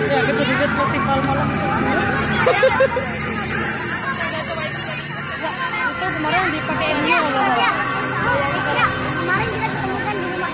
Ya, kita lihat festival malam. Itu kemarin dipakai dia kalau nggak salah. Kemarin kita ketemukan di rumah.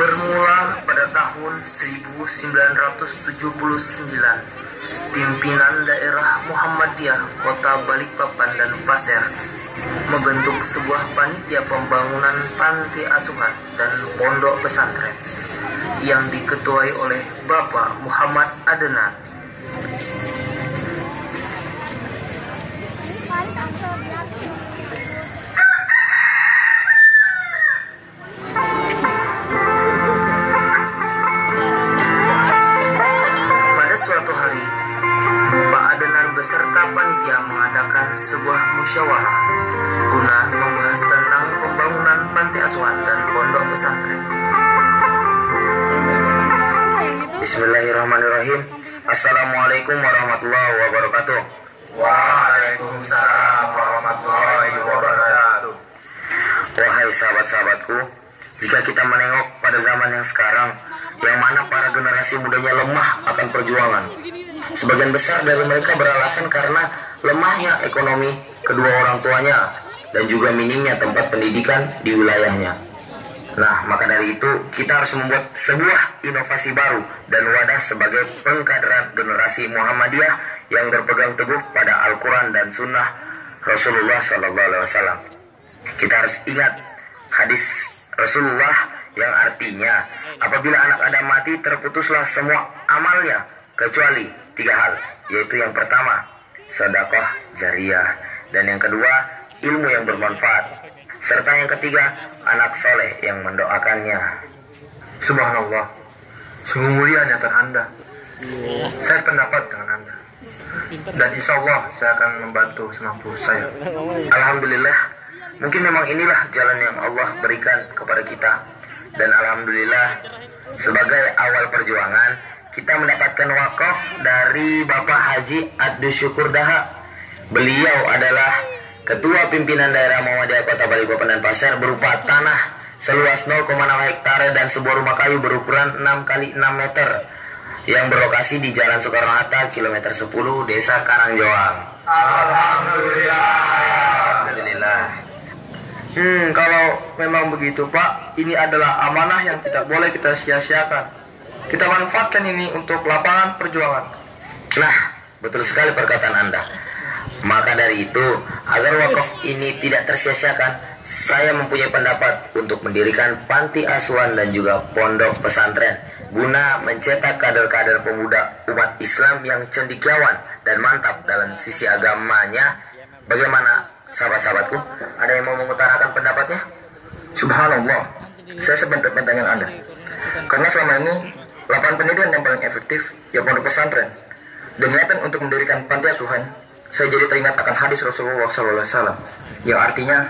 Bermula pada tahun 1979, pimpinan daerah Muhammadiyah Kota Balikpapan dan Pasir membentuk sebuah panitia pembangunan panti asuhan dan pondok pesantren yang diketuai oleh Bapak Muhammad Adnan. Suatu hari, Pak Adnan beserta panitia mengadakan sebuah musyawarah guna membahas tentang pembangunan panti asuhan dan pondok pesantren. Bismillahirrahmanirrahim. Assalamualaikum warahmatullahi wabarakatuh. Waalaikumsalam warahmatullahi wabarakatuh. Wahai sahabat-sahabatku, jika kita menengok pada zaman yang sekarang, yang mana para generasi mudanya lemah akan perjuangan. Sebagian besar dari mereka beralasan karena lemahnya ekonomi kedua orang tuanya dan juga minimnya tempat pendidikan di wilayahnya. Nah, maka dari itu kita harus membuat sebuah inovasi baru dan wadah sebagai pengkaderan generasi Muhammadiyah yang berpegang teguh pada Al-Quran dan Sunnah Rasulullah SAW. Kita harus ingat hadis Rasulullah yang artinya apabila anak Adam mati terputuslah semua amalnya kecuali 3 hal, yaitu yang pertama sedekah jariyah, dan yang kedua ilmu yang bermanfaat, serta yang ketiga anak soleh yang mendoakannya. Subhanallah, sungguh mulia niatan Anda. Saya sependapat dengan Anda, dan insya Allah saya akan membantu semampu saya. Alhamdulillah, mungkin memang inilah jalan yang Allah berikan kepada kita. Dan alhamdulillah, sebagai awal perjuangan kita mendapatkan wakaf dari Bapak Haji Abdus Syukur Daha. Beliau adalah Ketua Pimpinan Daerah Muhammadiyah Kota Balikpapan dan Pasir berupa tanah seluas 0,6 hektare dan sebuah rumah kayu berukuran 6 x 6 meter yang berlokasi di Jalan Soekarno-Hatta, kilometer 10, Desa Karangjoang. Alhamdulillah. Alhamdulillah. Kalau memang begitu Pak, ini adalah amanah yang tidak boleh kita sia-siakan. Kita manfaatkan ini untuk lapangan perjuangan. Nah, betul sekali perkataan Anda. Maka dari itu, agar wakaf ini tidak tersia-siakan, saya mempunyai pendapat untuk mendirikan panti asuhan dan juga pondok pesantren guna mencetak kader-kader pemuda umat Islam yang cendekiawan dan mantap dalam sisi agamanya. Bagaimana sahabat-sahabatku? Ada yang mau mengutarakan pendapatnya? Subhanallah, saya sependapat dengan Anda. Karena selama ini lapangan pendidikan yang paling efektif ya pondok pesantren. Dan niatan untuk mendirikan panti asuhan, saya jadi teringat akan hadis Rasulullah SAW yang artinya,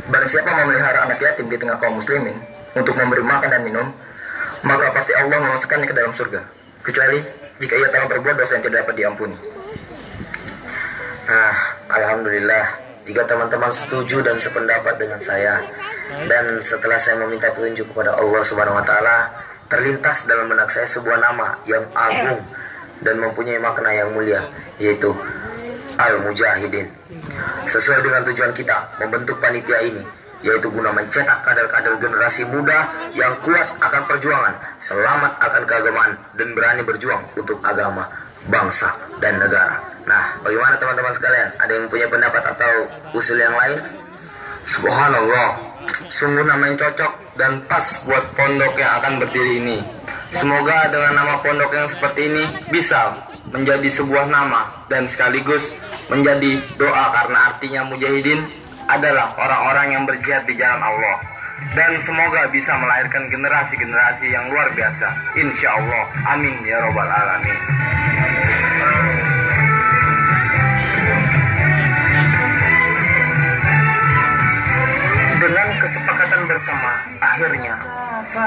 barang siapa memelihara anak yatim di tengah kaum muslimin untuk memberi makan dan minum, maka pasti Allah memasukkannya ke dalam surga, kecuali jika ia telah berbuat dosa yang tidak dapat diampuni. Nah, alhamdulillah, jika teman-teman setuju dan sependapat dengan saya, dan setelah saya meminta petunjuk kepada Allah Subhanahu wa Ta'ala, terlintas dalam benak saya sebuah nama yang agung dan mempunyai makna yang mulia, yaitu Al-Mujahidin. Sesuai dengan tujuan kita membentuk panitia ini, yaitu guna mencetak kader-kader generasi muda yang kuat akan perjuangan, selamat akan keagamaan, dan berani berjuang untuk agama, bangsa, dan negara. Nah, bagaimana teman-teman sekalian? Ada yang punya pendapat atau usul yang lain? Subhanallah, sungguh nama yang cocok dan pas buat pondok yang akan berdiri ini. Semoga dengan nama pondok yang seperti ini bisa menjadi sebuah nama dan sekaligus menjadi doa, karena artinya mujahidin adalah orang-orang yang berjihad di jalan Allah. Dan semoga bisa melahirkan generasi-generasi yang luar biasa, insya Allah. Amin ya robbal alamin. Dengan kesepakatan bersama, akhirnya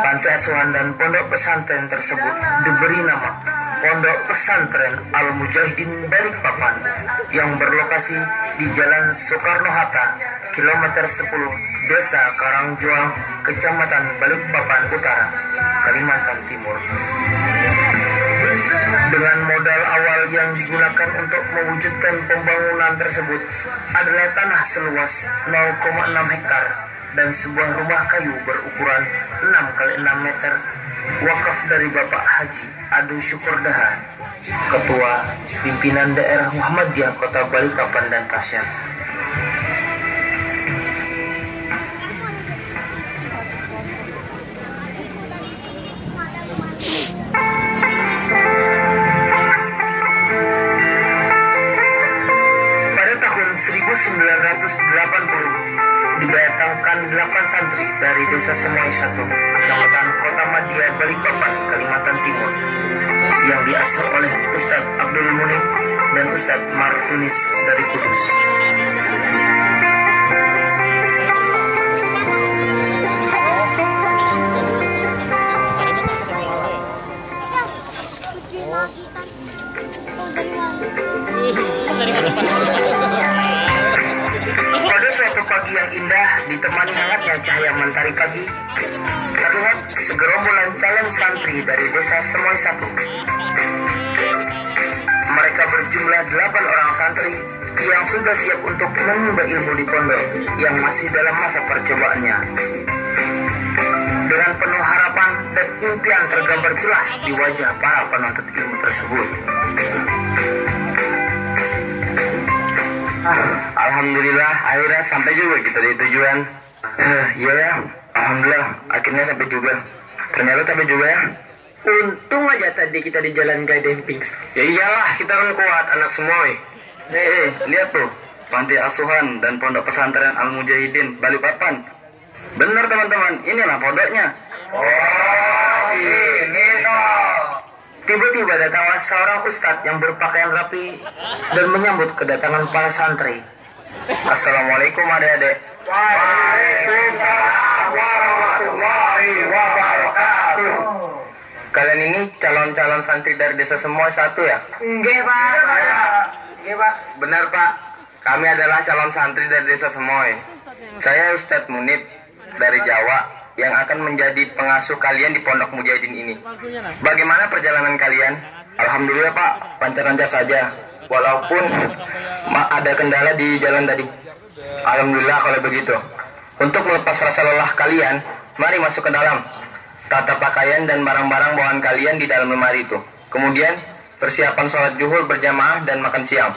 panti asuhan dan pondok pesantren tersebut diberi nama Pondok Pesantren Al-Mujahidin Balikpapan yang berlokasi di Jalan Soekarno-Hatta, kilometer 10, Desa Karangjuang, Kecamatan Balikpapan Utara, Kalimantan Timur. Dengan modal awal yang digunakan untuk mewujudkan pembangunan tersebut adalah tanah seluas 0,6 hektar dan sebuah rumah kayu berukuran 6 kali 6 meter wakaf dari Bapak Haji Adu Syukur Daha, Ketua Pimpinan Daerah Muhammadiyah Kota Balikpapan dan Pasien. Pada tahun 1980 didatangkan 8 santri dari Desa Semoy 1, Kecamatan Kota Madia, Balikpapan, Kalimantan Timur, yang diasuh oleh Ustadz Abdul Munif dan Ustadz Martunis dari Kudus. Pada suatu pagi yang indah, ditemani hangatnya cahaya mentari pagi, terlihat segerombolan calon santri dari Desa Semoy 1. Mereka berjumlah 8 orang santri yang sudah siap untuk menimba ilmu di pondok yang masih dalam masa percobaannya. Dengan penuh harapan dan impian tergambar jelas di wajah para penuntut ilmu tersebut. Alhamdulillah, akhirnya sampai juga kita di tujuan. Iya ya, alhamdulillah, akhirnya sampai juga. Ternyata sampai juga ya. Untung aja tadi kita di jalan Gading Pinks. Ya iyalah, kita kan kuat anak semua. Lihat tuh, panti asuhan dan pondok pesantren Al-Mujahidin Balikpapan. Benar teman-teman, inilah pondoknya. Oh, ini toh. Tiba-tiba datanglah seorang ustadz yang berpakaian rapi dan menyambut kedatangan para santri. Assalamualaikum adik-adik. Waalaikumsalam warahmatullahi wabarakatuh. Kalian ini calon-calon santri dari Desa Semoy 1 ya? Nggih, Pak. Nggih, Pak. Benar, Pak. Kami adalah calon santri dari Desa Semoy. Saya Ustadz Munib dari Jawa yang akan menjadi pengasuh kalian di Pondok Mujahidin ini. Bagaimana perjalanan kalian? Alhamdulillah, Pak, lancar-lancar saja. Walaupun ada kendala di jalan tadi. Alhamdulillah kalau begitu. Untuk melepas rasa lelah kalian, mari masuk ke dalam. Tata pakaian dan barang-barang bawaan kalian di dalam lemari itu. Kemudian persiapan sholat zuhur berjamaah dan makan siang.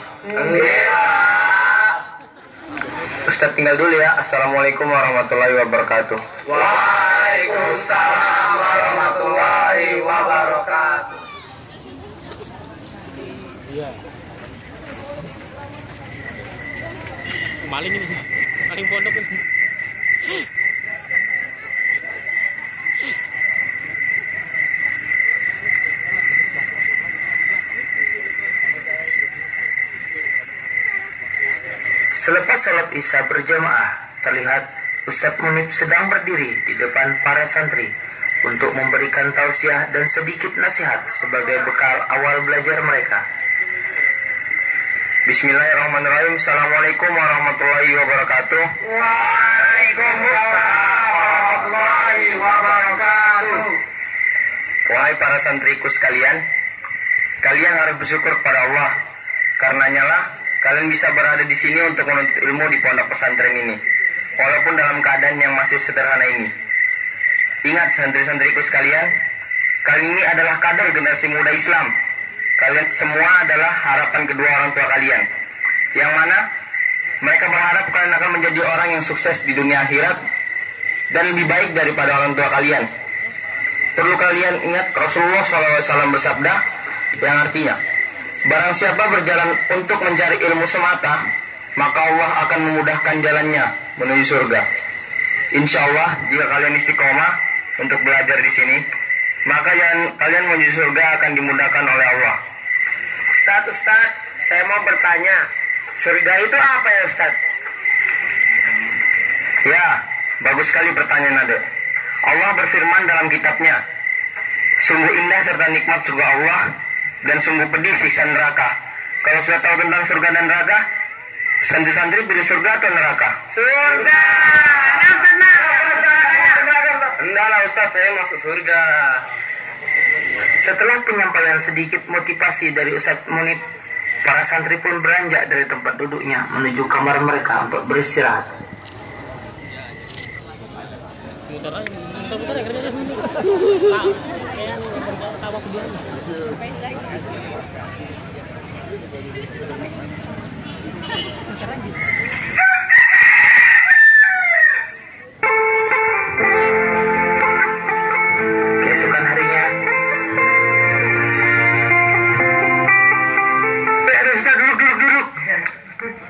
Ustadz tinggal dulu ya. Assalamualaikum warahmatullahi wabarakatuh. Waalaikumsalam warahmatullahi wabarakatuh. Iya. Maling ini. Maling pondok ini. Selepas sholat isya berjamaah, terlihat Ustadz Munib sedang berdiri di depan para santri untuk memberikan tausiah dan sedikit nasihat sebagai bekal awal belajar mereka. Bismillahirrahmanirrahim. Assalamualaikum warahmatullahi wabarakatuh. Waalaikumsalam warahmatullahi wabarakatuh. Wahai para santriku sekalian, kalian harus bersyukur pada Allah. Karenanya lah kalian bisa berada di sini untuk menuntut ilmu di pondok pesantren ini, walaupun dalam keadaan yang masih sederhana ini. Ingat santri-santriku sekalian, kalian ini adalah kader generasi muda Islam. Kalian semua adalah harapan kedua orang tua kalian, yang mana mereka berharap kalian akan menjadi orang yang sukses di dunia akhirat dan lebih baik daripada orang tua kalian. Perlu kalian ingat Rasulullah SAW bersabda yang artinya, barang siapa berjalan untuk mencari ilmu semata, maka Allah akan memudahkan jalannya menuju surga. Insya Allah, jika kalian istiqomah untuk belajar di sini, maka kalian menuju surga akan dimudahkan oleh Allah. Ustadz, saya mau bertanya, surga itu apa ya Ustadz? Ya, bagus sekali pertanyaan adek. Allah berfirman dalam kitabnya, sungguh indah serta nikmat surga Allah dan sungguh pedih siksa neraka. Kalau sudah tahu tentang surga dan neraka, santri-santri pilih surga atau neraka? Surga. Enggak lah Ustaz, saya masuk surga. Setelah penyampaian sedikit motivasi dari Ustaz Munib, para santri pun beranjak dari tempat duduknya menuju kamar mereka untuk beristirahat. Muter-muter ya kerjanya. Kayak tawa ke dia. Keesokan harinya, duduk.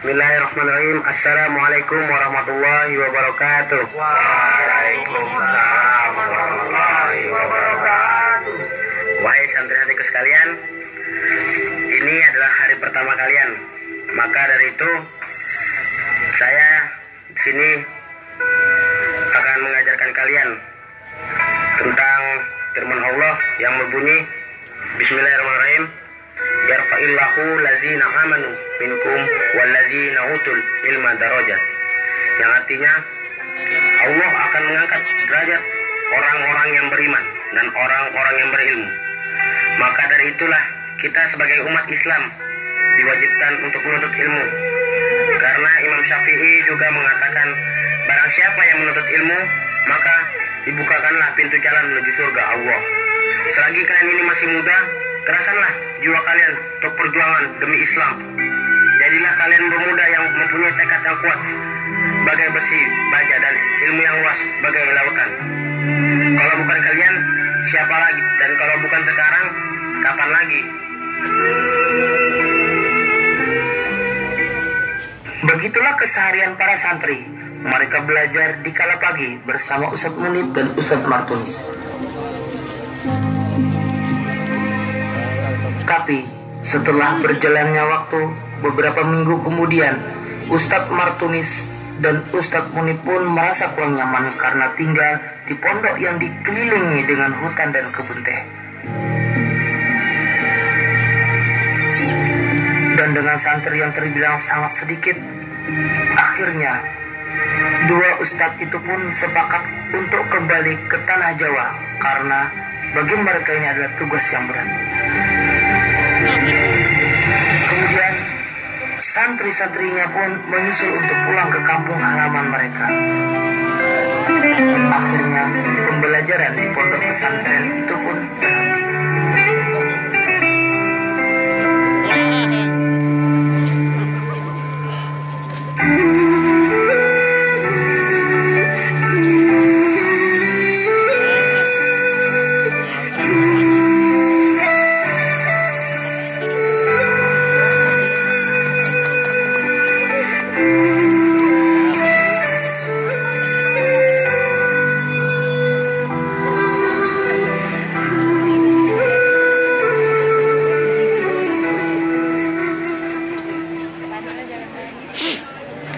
Bismillahirrahmanirrahim. Assalamualaikum warahmatullahi wabarakatuh. Waalaikumsalam warahmatullahi wabarakatuh. Wahai santri-santriku sekalian, ini adalah hari pertama kalian. Maka dari itu, saya di sini akan mengajarkan kalian tentang firman Allah yang berbunyi Bismillahirrahmanirrahim. Yarfa'illahu lazina amanu minkum wallazina utul ilma darajat. Yang artinya Allah akan mengangkat derajat orang-orang yang beriman dan orang-orang yang berilmu. Maka dari itulah kita sebagai umat Islam diwajibkan untuk menuntut ilmu. Karena Imam Syafi'i juga mengatakan barang siapa yang menuntut ilmu, maka dibukakanlah pintu jalan menuju surga Allah. Selagi kalian ini masih muda, kerahkanlah jiwa kalian untuk perjuangan demi Islam. Jadilah kalian pemuda yang mempunyai tekad yang kuat bagai besi baja dan ilmu yang luas bagai lautan. Kalau bukan kalian, siapa lagi? Dan kalau bukan sekarang, kapan lagi? Begitulah keseharian para santri. Mereka belajar di kala pagi bersama Ustadz Munib dan Ustadz Martunis. Tapi setelah berjalannya waktu, beberapa minggu kemudian, Ustadz Martunis dan Ustadz Munib pun merasa kurang nyaman karena tinggal di pondok yang dikelilingi dengan hutan dan kebun teh. Dan dengan santri yang terbilang sangat sedikit, akhirnya dua ustadz itu pun sepakat untuk kembali ke tanah Jawa karena bagi mereka ini adalah tugas yang berat. Kemudian santri-santrinya pun menyusul untuk pulang ke kampung halaman mereka. Akhirnya pembelajaran di pondok pesantren itu pun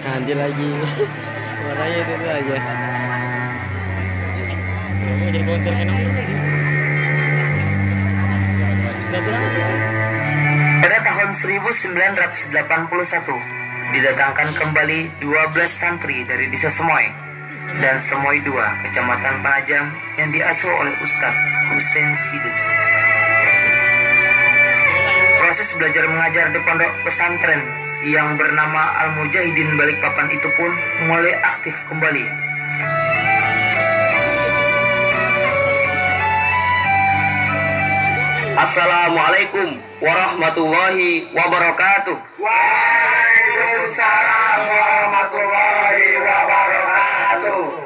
ganti lagi warnanya itu aja. Jadi konser enak. Pada tahun 1981 didatangkan kembali 12 santri dari Desa Semoy dan Semoy 2, Kecamatan Penajam yang diasuh oleh Ustadz Husein Cidin. Proses belajar mengajar di pondok pesantren yang bernama Al-Mujahidin Balikpapan itu pun mulai aktif kembali. Assalamualaikum warahmatullahi wabarakatuh. Waalaikumsalam warahmatullahi wabarakatuh.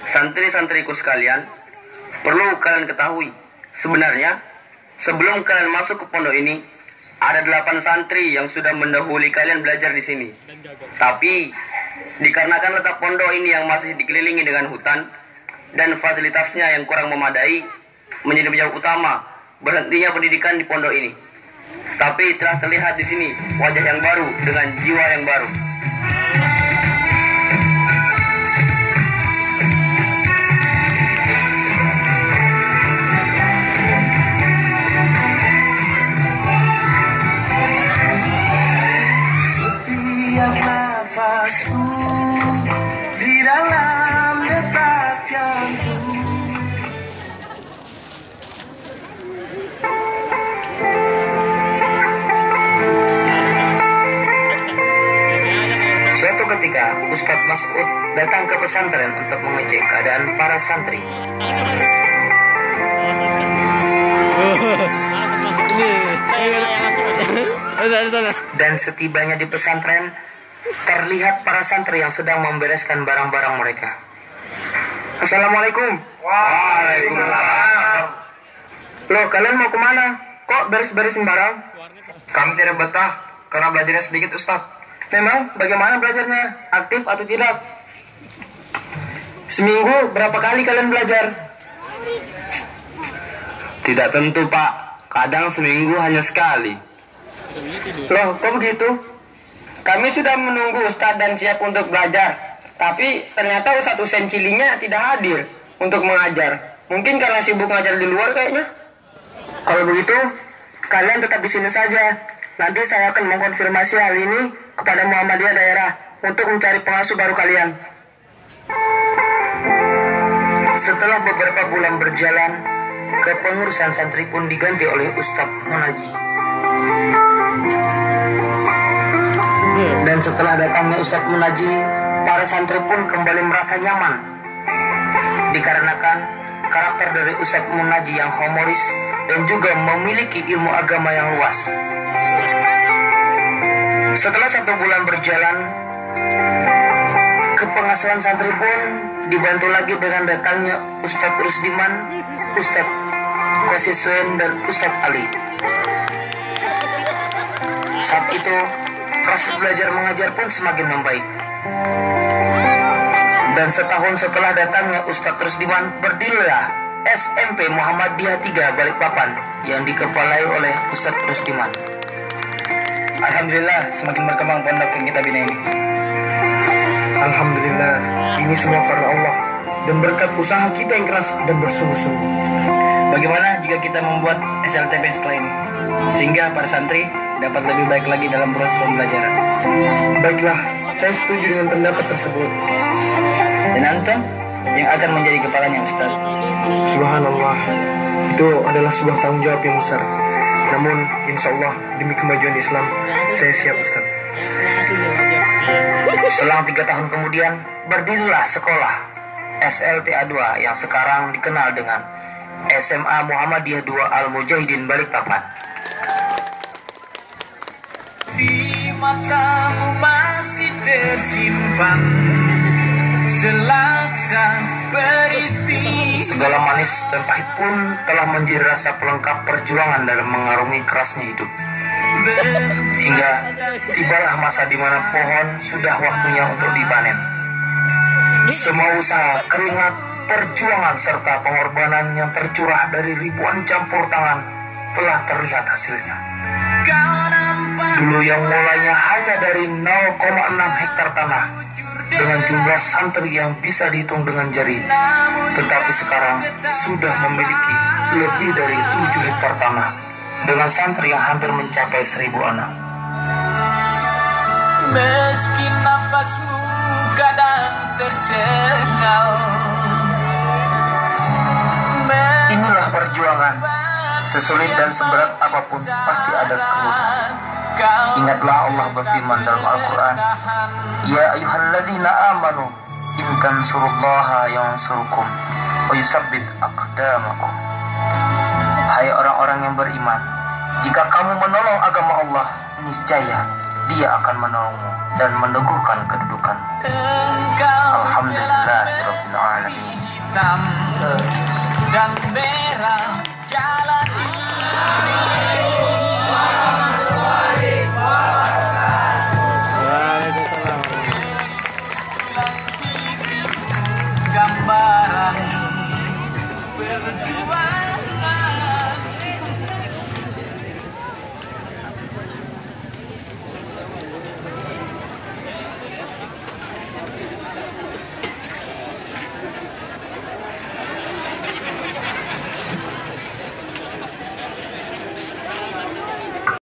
Santri-santriku sekalian, perlu kalian ketahui, sebenarnya sebelum kalian masuk ke pondok ini, ada 8 santri yang sudah mendahului kalian belajar di sini. Tapi dikarenakan letak pondok ini yang masih dikelilingi dengan hutan dan fasilitasnya yang kurang memadai, menjadi penyebab utama berhentinya pendidikan di pondok ini. Tapi telah terlihat di sini wajah yang baru dengan jiwa yang baru. seketika Ustadz Mas'ud datang ke pesantren untuk mengecek keadaan para santri. Dan setibanya di pesantren, terlihat para santri yang sedang membereskan barang-barang mereka. Assalamualaikum. Waalaikumsalam. Loh, kalian mau kemana? Kok beres-beresin barang? Kami tidak betah karena belajarnya sedikit, Ustaz. Memang bagaimana belajarnya? Aktif atau tidak? Seminggu berapa kali kalian belajar? Tidak tentu, Pak. Kadang seminggu hanya sekali. Loh, kok begitu? Kami sudah menunggu Ustadz dan siap untuk belajar. Tapi ternyata Ustadz Husain Cilinya tidak hadir untuk mengajar. Mungkin karena sibuk ngajar di luar kayaknya. Kalau begitu, kalian tetap di sini saja. Nanti saya akan mengkonfirmasi hal ini kepada Muhammadiyah daerah untuk mencari pengasuh baru kalian. Setelah beberapa bulan berjalan, kepengurusan santri pun diganti oleh Ustadz Munaji. Dan setelah datangnya Ustadz Munaji, para santri pun kembali merasa nyaman. Dikarenakan karakter dari Ustadz Munaji yang humoris dan juga memiliki ilmu agama yang luas. Setelah 1 bulan berjalan, kepengasuhan santri pun dibantu lagi dengan datangnya Ustadz Rusdiman, Ustadz Kosisuen, dan Ustadz Ali. Saat itu, proses belajar mengajar pun semakin membaik. Dan setahun setelah datangnya Ustadz Rusdiman, berdirilah SMP Muhammadiyah 3 Balikpapan yang dikepalai oleh Ustadz Rusdiman. Alhamdulillah, semakin berkembang pondok yang kita bina ini. Alhamdulillah, ini semua karena Allah dan berkat usaha kita yang keras dan bersungguh-sungguh. Bagaimana jika kita membuat SLTP setelah ini, sehingga para santri dapat lebih baik lagi dalam proses pembelajaran? Baiklah, saya setuju dengan pendapat tersebut. Dan antum yang akan menjadi kepalanya, Ustaz. Subhanallah, itu adalah sebuah tanggung jawab yang besar. Namun, insya Allah demi kemajuan Islam, saya siap, Ustaz. Selang 3 tahun kemudian, berdirilah sekolah SLTA 2 yang sekarang dikenal dengan SMA Muhammadiyah 2 Al-Mujahidin Balikpapan. Di matamu masih tersimpan selaksa peristiwa. Segala manis dan pahit pun telah menjadi rasa pelengkap perjuangan dalam mengarungi kerasnya hidup. Hingga tibalah masa di mana pohon sudah waktunya untuk dipanen. Semua usaha, keringat, perjuangan serta pengorbanan yang tercurah dari ribuan campur tangan telah terlihat hasilnya. Dulu yang mulanya hanya dari 0,6 hektar tanah dengan jumlah santri yang bisa dihitung dengan jari, tetapi sekarang sudah memiliki lebih dari 7 hektar tanah dengan santri yang hampir mencapai 1000 anak. Meski nafasmu kadang tersengal, Inilah perjuangan. Sesulit dan seberat apapun pasti ada kemudahan. Ingatlah Allah berfirman dalam Al-Quran, Ya ayyuhalladzina amanu in tansurullaha yansurkum wa yusabbit aqdamakum. Hai orang-orang yang beriman, jika kamu menolong agama Allah, niscaya Dia akan menolongmu dan meneguhkan kedudukan. Alhamdulillahirabbil alamin. hitam dan merah